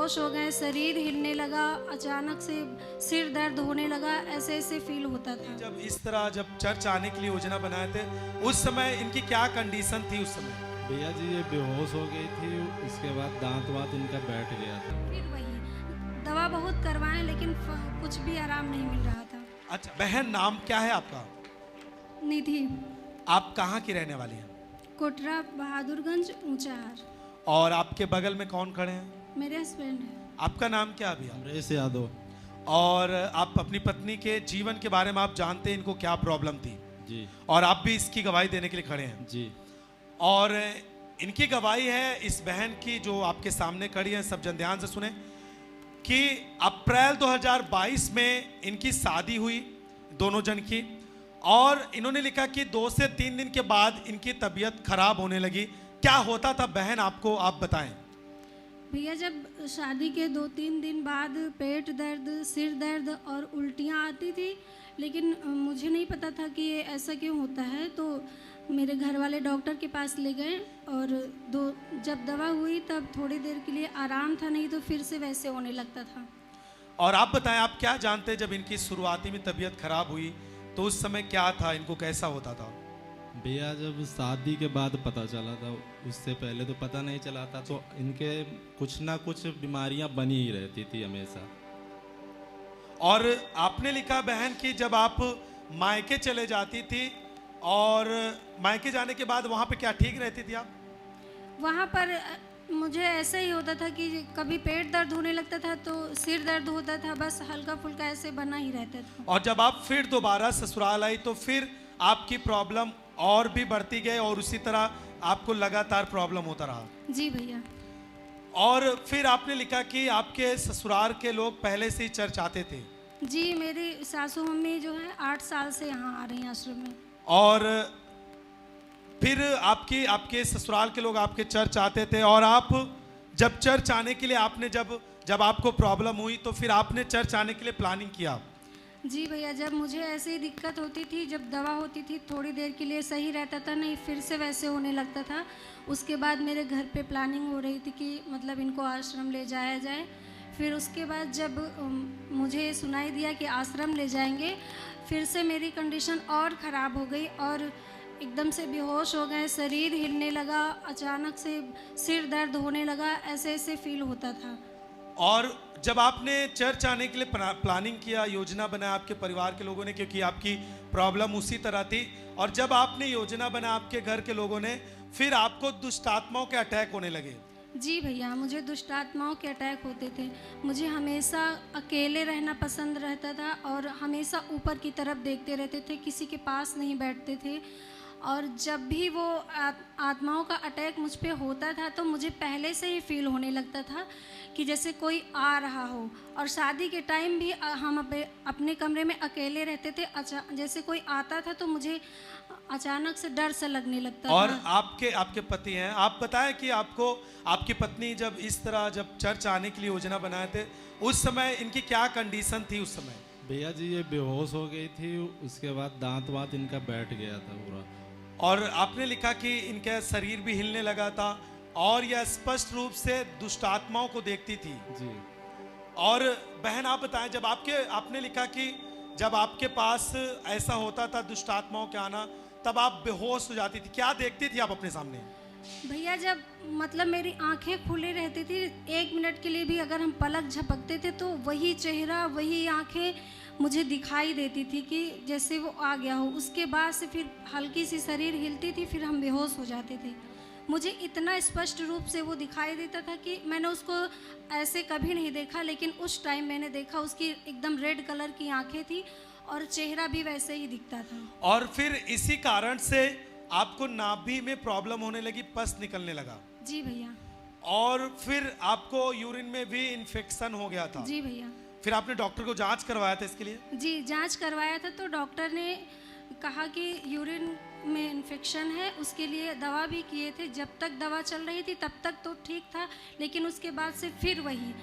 बेहोश हो गए, शरीर हिलने लगा, अचानक से सिर दर्द होने लगा, ऐसे ऐसे फील होता था। जब चर्च आने के लिए योजना बनाए थे उस समय इनकी क्या कंडीशन थी उस समय? भैया जी ये बेहोश हो गई थी, उसके बाद दांत वात इनका बैठ गया था। फिर वही दवा बहुत करवाएं लेकिन कुछ भी आराम नहीं मिल रहा था। अच्छा बहन, नाम क्या है आपका? निधि, आप कहाँ की रहने वाली हैं? कोटरा बहादुरगंज ऊंचाहार। और आपके बगल में कौन खड़े हैं? मेरे हस्बैंड है। आपका नाम क्या है भैया? अमरेश यादव। और आप अपनी पत्नी के जीवन के बारे में आप जानते हैं इनको क्या प्रॉब्लम थी जी और आप भी इसकी गवाही देने के लिए खड़े हैं जी। और इनकी गवाही है इस बहन की जो आपके सामने खड़ी है, सब जन ध्यान से सुने कि अप्रैल 2022 में इनकी शादी हुई दोनों जन की, और इन्होंने लिखा कि 2 से 3 दिन के बाद इनकी तबीयत खराब होने लगी। क्या होता था बहन आपको, आप बताएं। भैया जब शादी के 2-3 दिन बाद पेट दर्द, सिर दर्द और उल्टियाँ आती थी, लेकिन मुझे नहीं पता था कि ये ऐसा क्यों होता है। तो मेरे घर वाले डॉक्टर के पास ले गए और जब दवा हुई तब थोड़ी देर के लिए आराम था, नहीं तो फिर से वैसे होने लगता था। और आप बताएं, आप क्या जानते हैं जब इनकी शुरुआती में तबीयत खराब हुई तो उस समय क्या था, इनको कैसा होता था? भैया जब शादी के बाद पता चला था, उससे पहले तो पता नहीं चला था। तो इनके कुछ ना कुछ बीमारियां बनी ही रहती थी हमेशा। और आपने लिखा बहन कि जब आप मायके चले जाती थी और मायके जाने के बाद वहाँ पे क्या ठीक रहती थी आप? वहाँ पर मुझे ऐसा ही होता था कि कभी पेट दर्द होने लगता था तो सिर दर्द होता था, बस हल्का फुल्का ऐसे बना ही रहता था। और जब आप फिर दोबारा ससुराल आई तो फिर आपकी प्रॉब्लम और भी बढ़ती गई और उसी तरह आपको लगातार प्रॉब्लम होता रहा? जी भैया। और फिर आपने लिखा कि आपके ससुराल के लोग पहले से ही चर्च आते थे? जी, मेरी सासू मम्मी जो है 8 साल से यहाँ आ रही हैं आश्रम में। और फिर आपके ससुराल के लोग आपके चर्च आते थे, और आप जब चर्च आने के लिए आपने जब आपको प्रॉब्लम हुई तो फिर आपने चर्च आने के लिए प्लानिंग किया? जी भैया, जब मुझे ऐसे ही दिक्कत होती थी, जब दवा होती थी थोड़ी देर के लिए सही रहता था, नहीं फिर से वैसे होने लगता था। उसके बाद मेरे घर पे प्लानिंग हो रही थी कि मतलब इनको आश्रम ले जाया जाए। फिर उसके बाद जब मुझे सुनाई दिया कि आश्रम ले जाएंगे, फिर से मेरी कंडीशन और ख़राब हो गई और एकदम से बेहोश हो गए, शरीर हिलने लगा, अचानक से सिर दर्द होने लगा, ऐसे ऐसे फील होता था। और जब आपने चर्च आने के लिए प्लानिंग किया, योजना बनाया आपके परिवार के लोगों ने, क्योंकि आपकी प्रॉब्लम उसी तरह थी, और जब आपने योजना बनाया आपके घर के लोगों ने, फिर आपको दुष्ट आत्माओं के अटैक होने लगे? जी भैया, मुझे दुष्ट आत्माओं के अटैक होते थे। मुझे हमेशा अकेले रहना पसंद रहता था और हमेशा ऊपर की तरफ देखते रहते थे, किसी के पास नहीं बैठते थे। और जब भी वो आत्माओं का अटैक मुझ पे होता था तो मुझे पहले से ही फील होने लगता था कि जैसे कोई आ रहा हो। और शादी के टाइम भी हम अपने कमरे में अकेले रहते थे, जैसे कोई आता था तो मुझे अचानक से डर सा लगने लगता और था। आपके पति हैं, आप बताएं कि आपको आपकी पत्नी जब चर्च आने के लिए योजना बनाए थे उस समय इनकी क्या कंडीशन थी उस समय? भैया जी ये बेहोश हो गई थी, उसके बाद दांत वात इनका बैठ गया था पूरा। और आपने लिखा कि इनका शरीर भी हिलने लगा था और यह स्पष्ट रूप से दुष्ट आत्माओं को देखती थी जी। और बहन आप बताएं, जब आपने लिखा कि जब आपके पास ऐसा होता था दुष्ट आत्माओं के आना, तब आप बेहोश हो जाती थी, क्या देखती थी आप अपने सामने? भैया जब मतलब मेरी आंखें खुली रहती थी, 1 मिनट के लिए भी अगर हम पलक झपकते थे तो वही चेहरा, वही आंखें मुझे दिखाई देती थी कि जैसे वो आ गया हो। उसके बाद से फिर हल्की सी शरीर हिलती थी, फिर हम बेहोश हो जाते थे। मुझे इतना स्पष्ट रूप से वो दिखाई देता था कि मैंने उसको ऐसे कभी नहीं देखा, लेकिन उस टाइम मैंने देखा। उसकी एकदम रेड कलर की आंखें थी और चेहरा भी वैसे ही दिखता था। और फिर इसी कारण से आपको नाभि में प्रॉब्लम होने लगी, पस निकलने लगा? जी भैया। और फिर आपको यूरिन में भी इन्फेक्शन हो गया था? जी भैया। फिर आपने डॉक्टर को जांच करवाया था इसके लिए? जी, जांच करवाया था तो डॉक्टर ने कहा कि यूरिन में इन्फेक्शन है, उसके लिए दवा भी किए थे। जब तक दवा चल रही थी तब तक तो ठीक था, लेकिन उसके बाद से फिर वही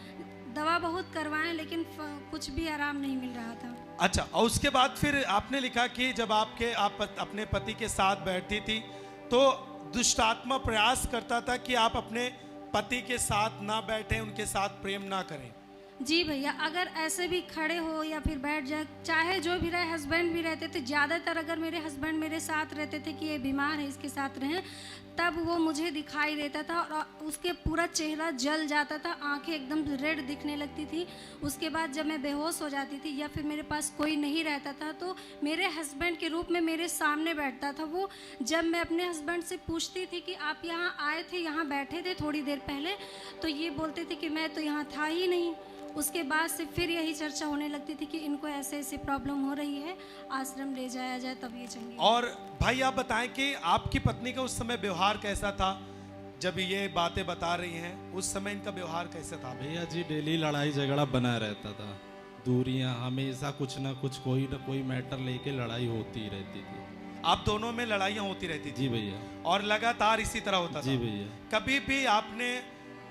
दवा बहुत करवाएं लेकिन कुछ भी आराम नहीं मिल रहा था। अच्छा, और उसके बाद फिर आपने लिखा कि जब आप अपने पति के साथ बैठती थी तो दुष्ट आत्मा प्रयास करता था कि आप अपने पति के साथ ना बैठें, उनके साथ प्रेम ना करें। जी भैया, अगर ऐसे भी खड़े हो या फिर बैठ जाए, चाहे जो भी रहे, हस्बैंड भी रहते थे, ज़्यादातर अगर मेरे हस्बैंड मेरे साथ रहते थे कि ये बीमार है इसके साथ रहें, तब वो मुझे दिखाई देता था और उसके पूरा चेहरा जल जाता था, आंखें एकदम रेड दिखने लगती थी। उसके बाद जब मैं बेहोश हो जाती थी या फिर मेरे पास कोई नहीं रहता था तो मेरे हस्बैंड के रूप में मेरे सामने बैठता था वो। जब मैं अपने हस्बैंड से पूछती थी कि आप यहाँ आए थे, यहाँ बैठे थे थोड़ी देर पहले, तो ये बोलते थे कि मैं तो यहाँ था ही नहीं। उसके बाद से फिर यही चर्चा होने लगती थी कि इनको ऐसे ऐसे प्रॉब्लम हो रही है, आश्रम ले जाया जाए तब ये चंगी। और भाई आप बताएं कि आपकी पत्नी का उस समय व्यवहार कैसा था? जब ये बातें बता रही हैं उस समय इनका व्यवहार कैसा था? भैया जी डेली लड़ाई झगड़ा बना रहता था, दूरियां, हमेशा कुछ ना कुछ कोई ना कोई मैटर लेके लड़ाई होती रहती थी। आप दोनों में लड़ाइयाँ होती रहती थी? जी भैया। और लगातार इसी तरह होता था? जी भैया। कभी भी आपने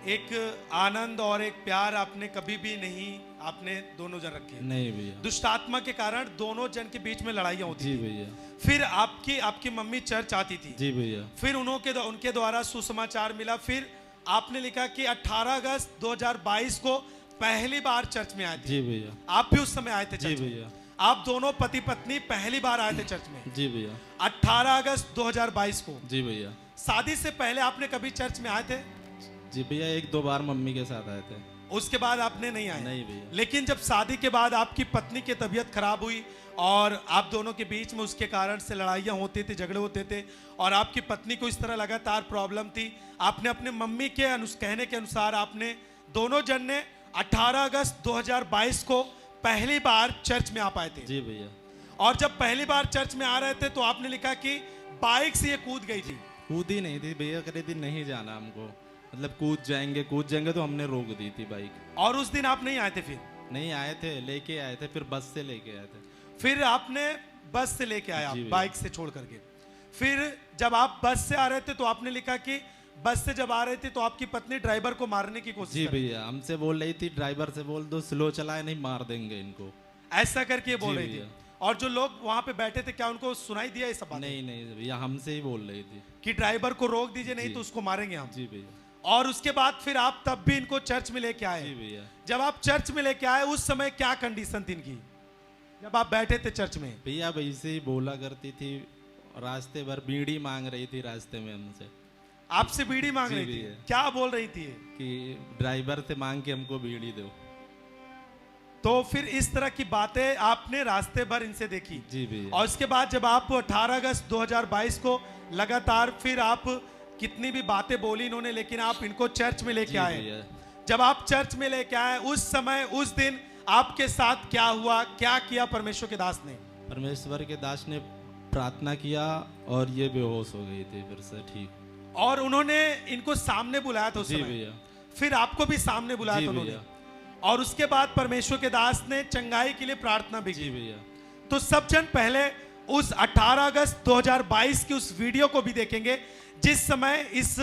एक आनंद और एक प्यार आपने कभी भी नहीं आपने दोनों जन रखे? नहीं भैया। दुष्ट आत्मा के कारण दोनों जन के बीच में लड़ाइयाँ होती जी थी। भैया। फिर आपकी मम्मी चर्च आती थी? जी भैया। फिर उनके द्वारा सुसमाचार मिला, फिर आपने लिखा कि 18 अगस्त 2022 को पहली बार चर्च में आए थे। जी भैया। आप भी उस समय आए थे जी चर्च में? भैया। आप दोनों पति पत्नी पहली बार आए थे चर्च में? जी भैया। 18 अगस्त 2022 को? जी भैया। शादी से पहले आपने कभी चर्च में आए थे? जी भैया, 1-2 बार मम्मी के साथ आए थे। उसके बाद आपने नहीं आए? नहीं भैया। लेकिन जब शादी के बाद आपकी पत्नी की तबीयत खराब हुई और आप दोनों के बीच में उसके कारण से लड़ाइयाँ होती थी, झगड़े होते थे, और आपकी पत्नी को इस तरह लगातार प्रॉब्लम थी, आपने अपने मम्मी के कहने के अनुसार आपने दोनों जन ने 18 अगस्त 2022 को पहली बार चर्च में आ पाए थे? जी भैया। और जब पहली बार चर्च में आ रहे थे तो आपने लिखा कि बाइक से ये कूद गई थी? कूदी नहीं थी भैया, कह रही थी नहीं जाना हमको, मतलब कूद जाएंगे तो हमने रोक दी थी बाइक। और उस दिन आप नहीं आए थे? फिर नहीं आए थे, लेके आए थे, फिर बस से लेके आए थे। फिर आपने बस से लेके आया, जी बाइक से छोड़ करके। फिर जब आप बस से आ रहे थे तो आपने लिखा कि बस से जब आ रहे थे तो आपकी पत्नी ड्राइवर को मारने की कोशिश जी कर रही थी। भैया, हमसे बोल रही थी ड्राइवर से बोल दो स्लो चलाए, नहीं मार देंगे इनको, ऐसा करके ये बोल जी रही थी। भैया। और जो लोग वहां पे बैठे थे क्या उनको सुनाई दिया ये सब बातें? नहीं नहीं भैया, हमसे ही बोल रही थी कि ड्राइवर को रोक दीजिए, नहीं जी। तो उसको मारेंगे हम। जी भैया। और उसके बाद फिर आप तब भी इनको चर्च में लेके आए? जी भैया। जब आप चर्च में लेके आए उस समय क्या कंडीशन थी इनकी जब आप बैठे थे चर्च में? भैया वैसे ही बोला करती थी, रास्ते भर बीड़ी मांग रही थी रास्ते में हमसे। आपसे बीड़ी मांग जी रही थी? भैया। क्या बोल रही थी? कि ड्राइवर से मांग के हमको बीड़ी दो। तो फिर इस तरह की बातें आपने रास्ते भर इनसे देखी? जी भैया। और उसके बाद जब आप 18 अगस्त 2022 को लगातार फिर आप कितनी भी बातें बोली इन्होंने, लेकिन आप इनको चर्च में लेके जी आए। भैया। जब आप चर्च में लेके आए उस समय उस दिन आपके साथ क्या हुआ, क्या किया परमेश्वर के दास ने? परमेश्वर के दास ने प्रार्थना किया और ये बेहोश हो गई थी फिर से ठीक। और उन्होंने इनको सामने बुलाया था उस जी समय? भैया। फिर आपको भी सामने बुलाया जी था उन्होंने? भैया। और उसके बाद परमेश्वर के दास ने चंगाई के लिए प्रार्थना भी जी की। भैया। तो सब जन पहले उस 18 अगस्त 2022 की उस वीडियो को भी देखेंगे जिस समय इस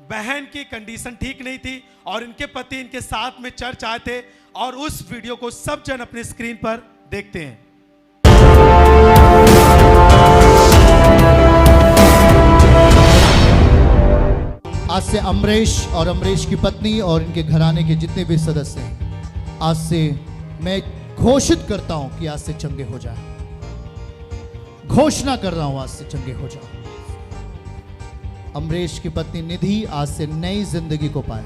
बहन की कंडीशन ठीक नहीं थी और इनके पति इनके साथ में चर्च आए थे, और उस वीडियो को सब जन अपने स्क्रीन पर देखते हैं। आज से अमरीश और अमरीश की पत्नी और इनके घराने के जितने भी सदस्य हैं, आज से मैं घोषित करता हूं कि आज से चंगे हो जाए। घोषणा कर रहा हूं आज से चंगे हो जाओ। अमरीश की पत्नी निधि आज से नई जिंदगी को पाए।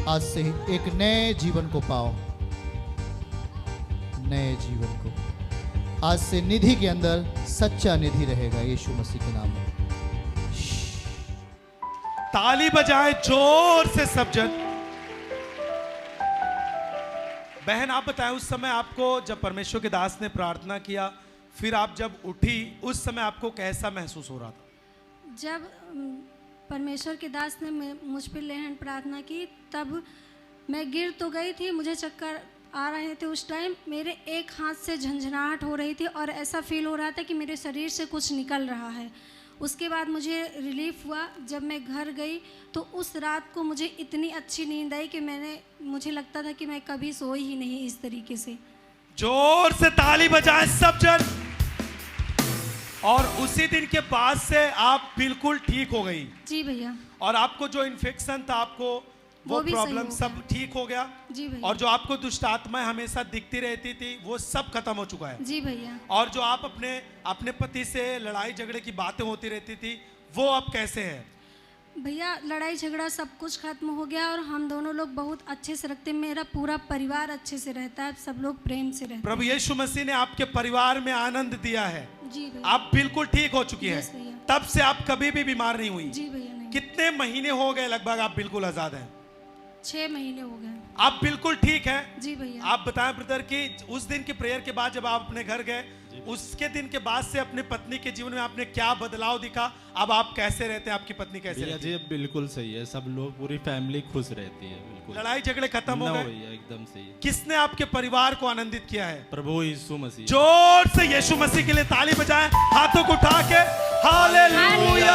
आज से एक नए जीवन को पाओ, नए जीवन को। आज से निधि के अंदर सच्चा निधि रहेगा यीशु मसीह के नाम में। ताली बजाए जोर से सब जन। बहन आप बताएं उस समय आपको जब परमेश्वर के दास ने प्रार्थना किया, फिर आप जब उठी उस समय आपको कैसा महसूस हो रहा था? जब परमेश्वर के दास ने मुझ पर लेहन प्रार्थना की तब मैं गिर तो गई थी, मुझे चक्कर आ रहे थे। उस टाइम मेरे एक हाथ से झंझनाहट हो रही थी और ऐसा फील हो रहा था कि मेरे शरीर से कुछ निकल रहा है। उसके बाद मुझे रिलीफ हुआ। जब मैं घर गई तो उस रात को मुझे इतनी अच्छी नींद आई कि मुझे लगता था कि मैं कभी सोई ही नहीं इस तरीके से। जोर से ताली बजाएं सब जन। और उसी दिन के बाद से आप बिल्कुल ठीक हो गई। जी भैया। और आपको जो इन्फेक्शन था, आपको वो भी सही प्रॉब्लम हो सब गया। ठीक हो गया। जी भैया। और जो आपको दुष्ट आत्माएं हमेशा दिखती रहती थी वो सब खत्म हो चुका है। जी भैया। और जो आप अपने पति से लड़ाई झगड़े की बातें होती रहती थी वो अब कैसे है? भैया लड़ाई झगड़ा सब कुछ खत्म हो गया और हम दोनों लोग बहुत अच्छे से रहते हैं। मेरा पूरा परिवार अच्छे से रहता है, सब लोग प्रेम से रहते हैं। प्रभु यीशु मसीह ने आपके परिवार में आनंद दिया है। जी भैया। आप बिल्कुल ठीक हो चुकी हैं। यस भैया। तब से आप कभी भी बीमार नहीं हुई। जी भैया। नहीं, कितने महीने हो गए लगभग आप बिल्कुल आजाद हैं? 6 महीने हो गए। आप बिल्कुल ठीक हैं? जी भैया। आप बताएं ब्रदर कि उस दिन के प्रेयर के बाद जब आप अपने घर गए, उसके दिन के बाद से अपने पत्नी के जीवन में आपने क्या बदलाव दिखा? अब आप कैसे रहते हैं? आपकी पत्नी कैसे भैया रहती जी है? अब बिल्कुल सही है, सब लोग पूरी फैमिली खुश रहती है, बिल्कुल लड़ाई झगड़े खत्म हो ना गए? भैया एकदम सही है। किसने आपके परिवार को आनंदित किया है? प्रभु यीशु मसीह। जोर से यीशु मसीह के लिए ताली बजाएं, हाथों को उठा के हालेलुया।